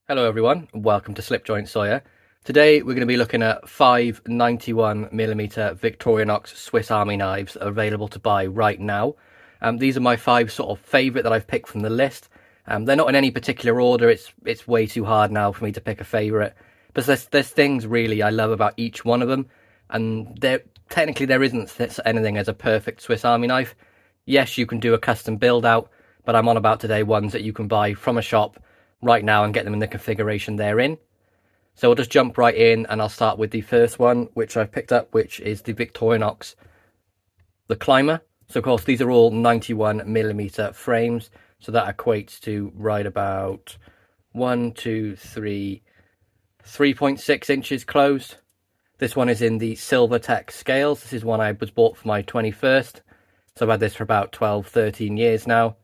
Hello everyone, and welcome to Slipjoint Sawyer. Today we're going to be looking at 5 91mm Victorinox Swiss Army knives available to buy right now. These are my 5 sort of favourite that I've picked from the list. They're not in any particular order, it's way too hard now for me to pick a favourite. But there's things really I love about each one of them, and technically there isn't anything as a perfect Swiss Army knife. Yes, you can do a custom build out, but I'm on about today ones that you can buy from a shop right now and get them in the configuration they're in. So we'll just jump right in, and I'll start with the first one which I've picked up, which is the Victorinox, the Climber. So of course these are all 91mm frames, so that equates to right about 3.6 inches closed. This one is in the Silvertech scales. This is one I was bought for my 21st, so I've had this for about 12-13 years now.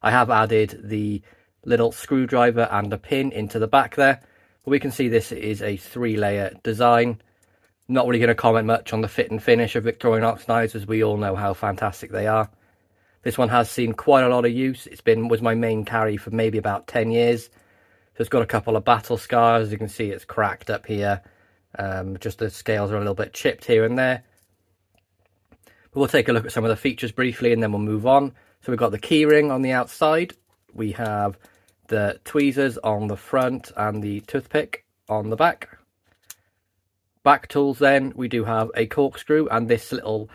I have added the little screwdriver and a pin into the back there, but we can see this is a 3-layer design. Not really going to comment much on the fit and finish of Victorinox knives, as we all know how fantastic they are. This one has seen quite a lot of use. Was my main carry for maybe about 10 years. So it's got a couple of battle scars. As you can see, it's cracked up here. Just the scales are a little bit chipped here and there. But we'll take a look at some of the features briefly and then we'll move on. So we've got the keyring on the outside. We have the tweezers on the front and the toothpick on the back. Back tools then, we do have a corkscrew, and this little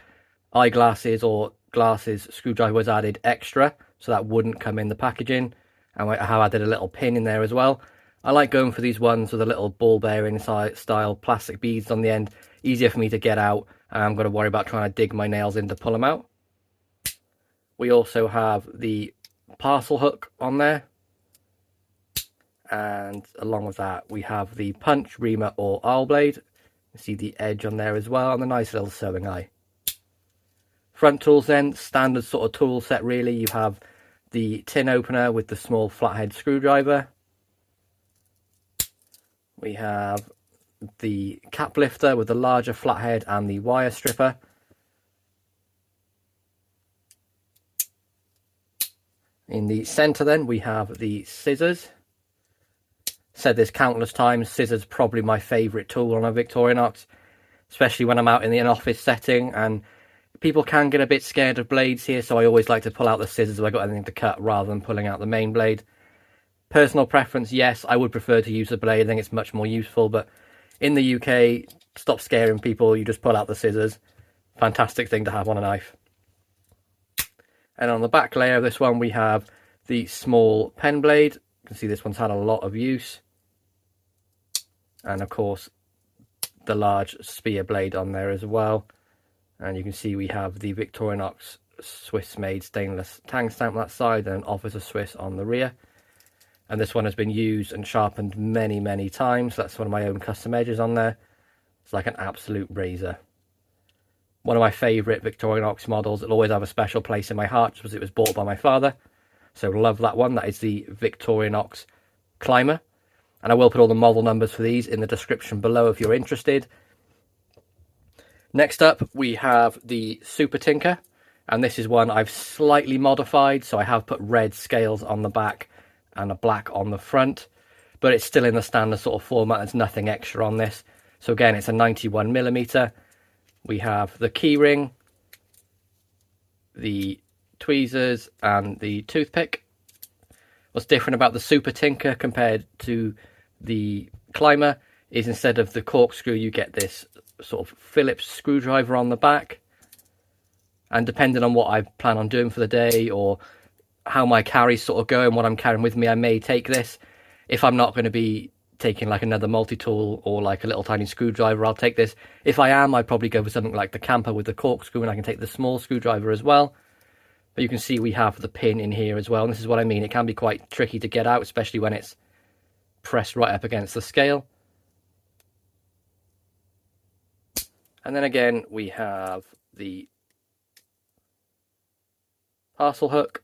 eyeglasses or glasses screwdriver was added extra, so that wouldn't come in the packaging. And I have added a little pin in there as well. I like going for these ones with a little ball bearing style plastic beads on the end. Easier for me to get out, and I'm going to worry about trying to dig my nails in to pull them out. We also have the parcel hook on there, and along with that we have the punch, reamer or awl blade. You see the edge on there as well, and the nice little sewing eye. Front tools then, standard sort of tool set really. You have the tin opener with the small flathead screwdriver. We have the cap lifter with the larger flathead and the wire stripper. In the centre then we have the scissors. Said this countless times, scissors probably my favourite tool on a Victorinox, especially when I'm out in an office setting, and people can get a bit scared of blades here, so I always like to pull out the scissors if I've got anything to cut rather than pulling out the main blade. Personal preference, yes, I would prefer to use the blade. I think it's much more useful, but in the UK, stop scaring people, you just pull out the scissors. Fantastic thing to have on a knife. And on the back layer of this one, we have the small pen blade. You can see this one's had a lot of use. And of course, the large spear blade on there as well. And you can see we have the Victorinox Swiss-made stainless tang stamp on that side, and Officer Swiss on the rear. And this one has been used and sharpened many, many times. That's one of my own custom edges on there. It's like an absolute razor. One of my favourite Victorinox models. It'll always have a special place in my heart just because it was bought by my father. So love that one. That is the Victorinox Climber. And I will put all the model numbers for these in the description below if you're interested. Next up, we have the Super Tinker. And this is one I've slightly modified. So I have put red scales on the back and a black on the front. But it's still in the standard sort of format. There's nothing extra on this. So again, it's a 91mm. We have the keyring, the tweezers and the toothpick. What's different about the Super Tinker compared to the Climber is instead of the corkscrew, you get this sort of Phillips screwdriver on the back. And depending on what I plan on doing for the day or how my carries sort of go and what I'm carrying with me, I may take this. If I'm not going to be taking like another multi-tool or like a little tiny screwdriver, I'll take this. If I am, I'd probably go for something like the Camper with the corkscrew, and I can take the small screwdriver as well. But you can see we have the pin in here as well, and this is what I mean. It can be quite tricky to get out, especially when it's pressed right up against the scale. And then again, we have the parcel hook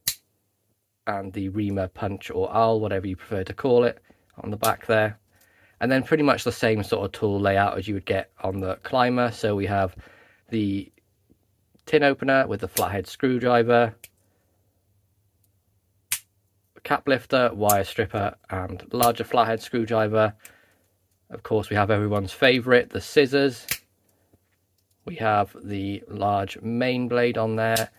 and the reamer, punch or awl, whatever you prefer to call it, on the back there. And then pretty much the same sort of tool layout as you would get on the Climber. So we have the tin opener with the flathead screwdriver, cap lifter, wire stripper, and larger flathead screwdriver. Of course, we have everyone's favourite, the scissors. We have the large main blade on there.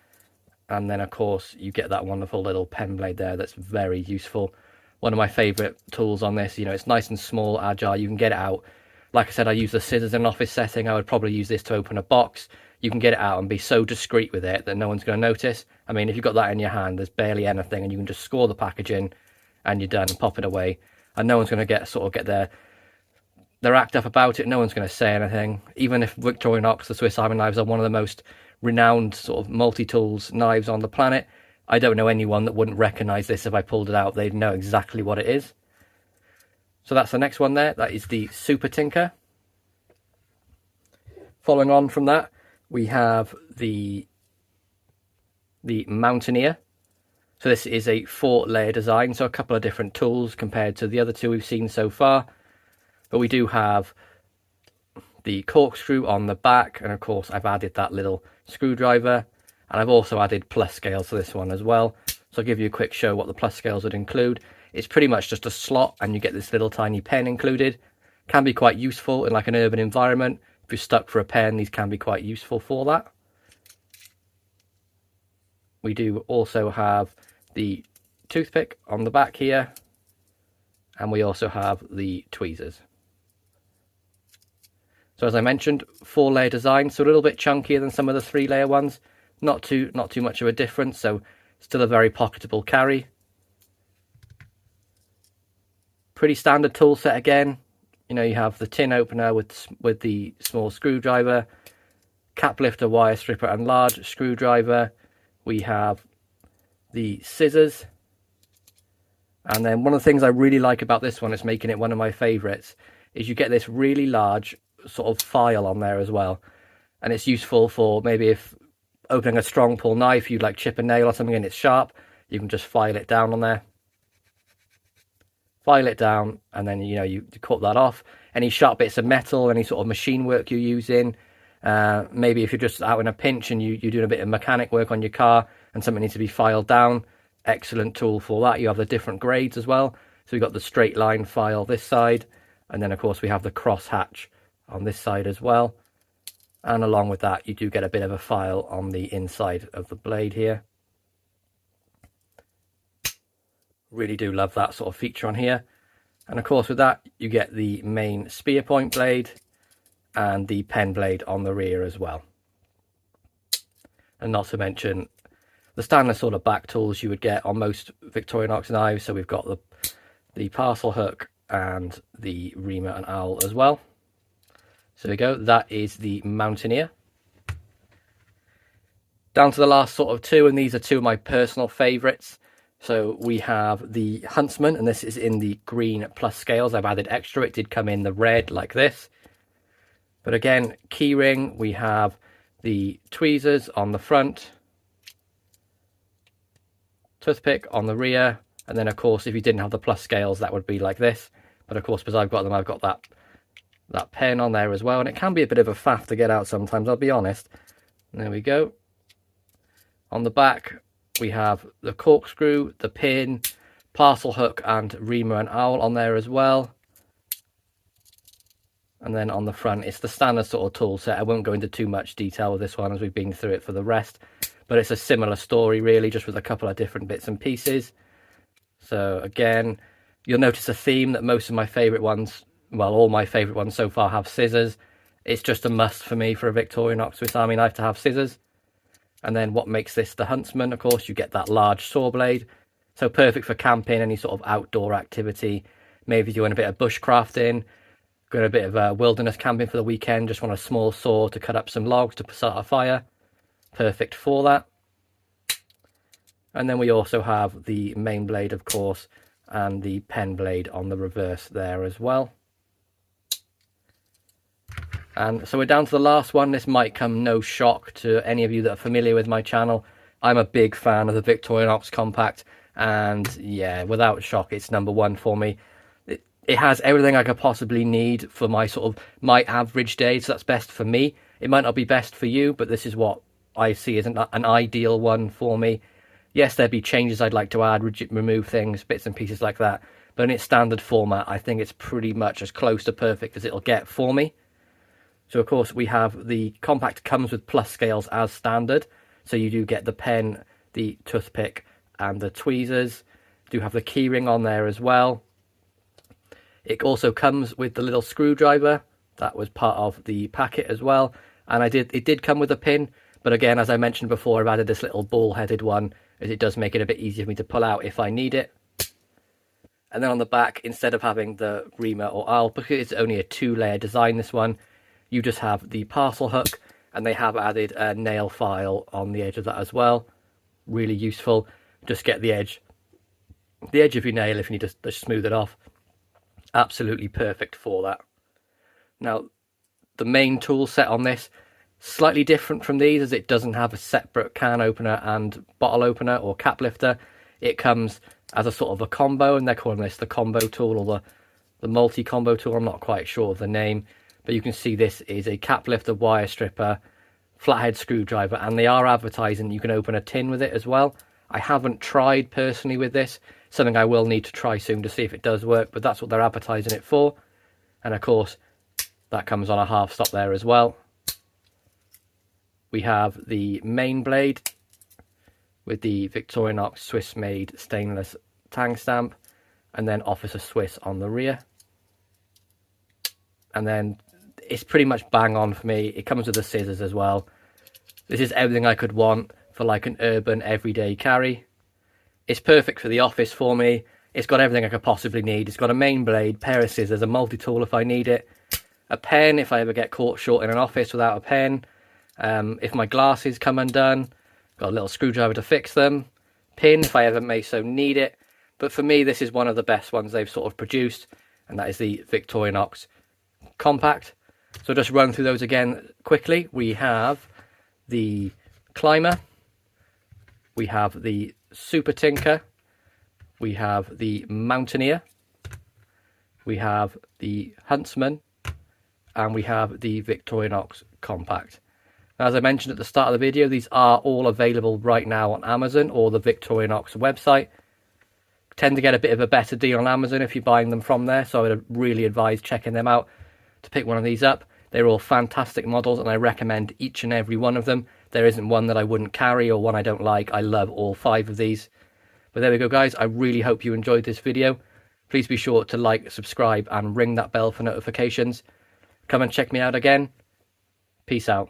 And then, of course, you get that wonderful little pen blade there that's very useful. One of my favourite tools on this. You know, it's nice and small, agile. You can get it out. Like I said, I use the scissors in an office setting. I would probably use this to open a box. You can get it out and be so discreet with it that no one's going to notice. I mean, if you've got that in your hand, there's barely anything, and you can just score the packaging and you're done and pop it away. And no one's going to get their act up about it. No one's going to say anything. Even if Victorinox, the Swiss Army knives, are one of the most renowned sort of multi-tools knives on the planet, I don't know anyone that wouldn't recognize this. If I pulled it out, they'd know exactly what it is. So that's the next one there. That is the Super Tinker. Following on from that, we have the Mountaineer. So this is a 4-layer design, so a couple of different tools compared to the other two we've seen so far. But we do have the corkscrew on the back, and of course I've added that little screwdriver, and I've also added plus scales to this one as well. So I'll give you a quick show what the plus scales would include. It's pretty much just a slot, and you get this little tiny pen included. Can be quite useful in like an urban environment. If you're stuck for a pen, these can be quite useful for that. We do also have the toothpick on the back here, and we also have the tweezers. So as I mentioned, 4-layer design, so a little bit chunkier than some of the 3-layer ones. Not too much of a difference, so still a very pocketable carry. Pretty standard tool set again. You know, you have the tin opener with the small screwdriver, cap lifter, wire stripper, and large screwdriver. We have the scissors. And then one of the things I really like about this one, is making it one of my favorites, is you get this really large sort of file on there as well. And it's useful for maybe if opening a strong pull knife, you'd like chip a nail or something and it's sharp, you can just file it down on there. File it down, and then, you know, you cut that off. Any sharp bits of metal, any sort of machine work you're using, maybe if you're just out in a pinch and you're doing a bit of mechanic work on your car and something needs to be filed down, excellent tool for that. You have the different grades as well. So we've got the straight line file this side, and then of course we have the cross hatch on this side as well. And along with that, you do get a bit of a file on the inside of the blade here. Really do love that sort of feature on here. And of course with that, you get the main spear point blade and the pen blade on the rear as well. And not to mention the standard sort of back tools you would get on most Victorinox knives. So we've got the parcel hook and the reamer and owl as well. So there we go, that is the Mountaineer. Down to the last sort of two, and these are two of my personal favourites. So we have the Huntsman, and this is in the green plus scales. I've added extra. It did come in the red like this. But again, keyring, we have the tweezers on the front, toothpick on the rear, and then of course if you didn't have the plus scales, that would be like this. But of course, because I've got them, I've got that pen on there as well, and it can be a bit of a faff to get out sometimes, I'll be honest. There we go. On the back, we have the corkscrew, the pin, parcel hook, and reamer and owl on there as well. And then on the front, it's the standard sort of tool set. I won't go into too much detail with this one as we've been through it for the rest, but it's a similar story really, just with a couple of different bits and pieces. So again, you'll notice a theme that most of my favourite ones, well, all my favourite ones so far have scissors. It's just a must for me for a Victorinox Swiss Army knife to have scissors. And then what makes this the Huntsman, of course, you get that large saw blade. So perfect for camping, any sort of outdoor activity. Maybe you're doing a bit of bushcrafting, going a bit of wilderness camping for the weekend, just want a small saw to cut up some logs to start a fire. Perfect for that. And then we also have the main blade, of course, and the pen blade on the reverse there as well. And so we're down to the last one. This might come no shock to any of you that are familiar with my channel. I'm a big fan of the Victorinox Compact, and yeah, without shock, it's #1 for me. It has everything I could possibly need for my my average day, so that's best for me. It might not be best for you, but this is what I see as an ideal one for me. Yes, there'd be changes I'd like to add, remove things, bits and pieces like that. But in its standard format, I think it's pretty much as close to perfect as it'll get for me. So of course we have the compact comes with plus scales as standard. So you do get the pen, the toothpick and the tweezers. Do have the keyring on there as well. It also comes with the little screwdriver. That was part of the packet as well. And it did come with a pin. But again, as I mentioned before, I've added this little ball-headed one, as it does make it a bit easier for me to pull out if I need it. And then on the back, instead of having the reamer or awl, because it's only a 2-layer design, this one, you just have the parcel hook, and they have added a nail file on the edge of that as well. Really useful. Just get the edge of your nail if you need to smooth it off. Absolutely perfect for that. Now, the main tool set on this, slightly different from these, as it doesn't have a separate can opener and bottle opener or cap lifter. It comes as a sort of a combo, and they're calling this the combo tool or the multi-combo tool. I'm not quite sure of the name, but you can see this is a cap lifter, wire stripper, flathead screwdriver, and they are advertising you can open a tin with it as well. I haven't tried personally with this, something I will need to try soon to see if it does work, but that's what they're advertising it for. And of course, that comes on a half stop there as well. We have the main blade with the Victorinox Swiss made stainless tang stamp, and then Officer Swiss on the rear. And then it's pretty much bang on for me. It comes with the scissors as well. This is everything I could want for like an urban everyday carry. It's perfect for the office for me. It's got everything I could possibly need. It's got a main blade, pair of scissors, a multi-tool if I need it, a pen if I ever get caught short in an office without a pen, if my glasses come undone, got a little screwdriver to fix them, pin if I ever may so need it. But for me, this is one of the best ones they've sort of produced, and that is the Victorinox Compact. So just run through those again quickly. We have the Climber, we have the Super Tinker, we have the Mountaineer, we have the Huntsman, and we have the Victorinox Compact. Now, as I mentioned at the start of the video, these are all available right now on Amazon or the Victorinox website. Tend to get a bit of a better deal on Amazon if you're buying them from there, so I would really advise checking them out to pick one of these up. They're all fantastic models, and I recommend each and every one of them. There isn't one that I wouldn't carry or one I don't like. I love all 5 of these. But there we go, guys. I really hope you enjoyed this video. Please be sure to like, subscribe, and ring that bell for notifications. Come and check me out again. Peace out.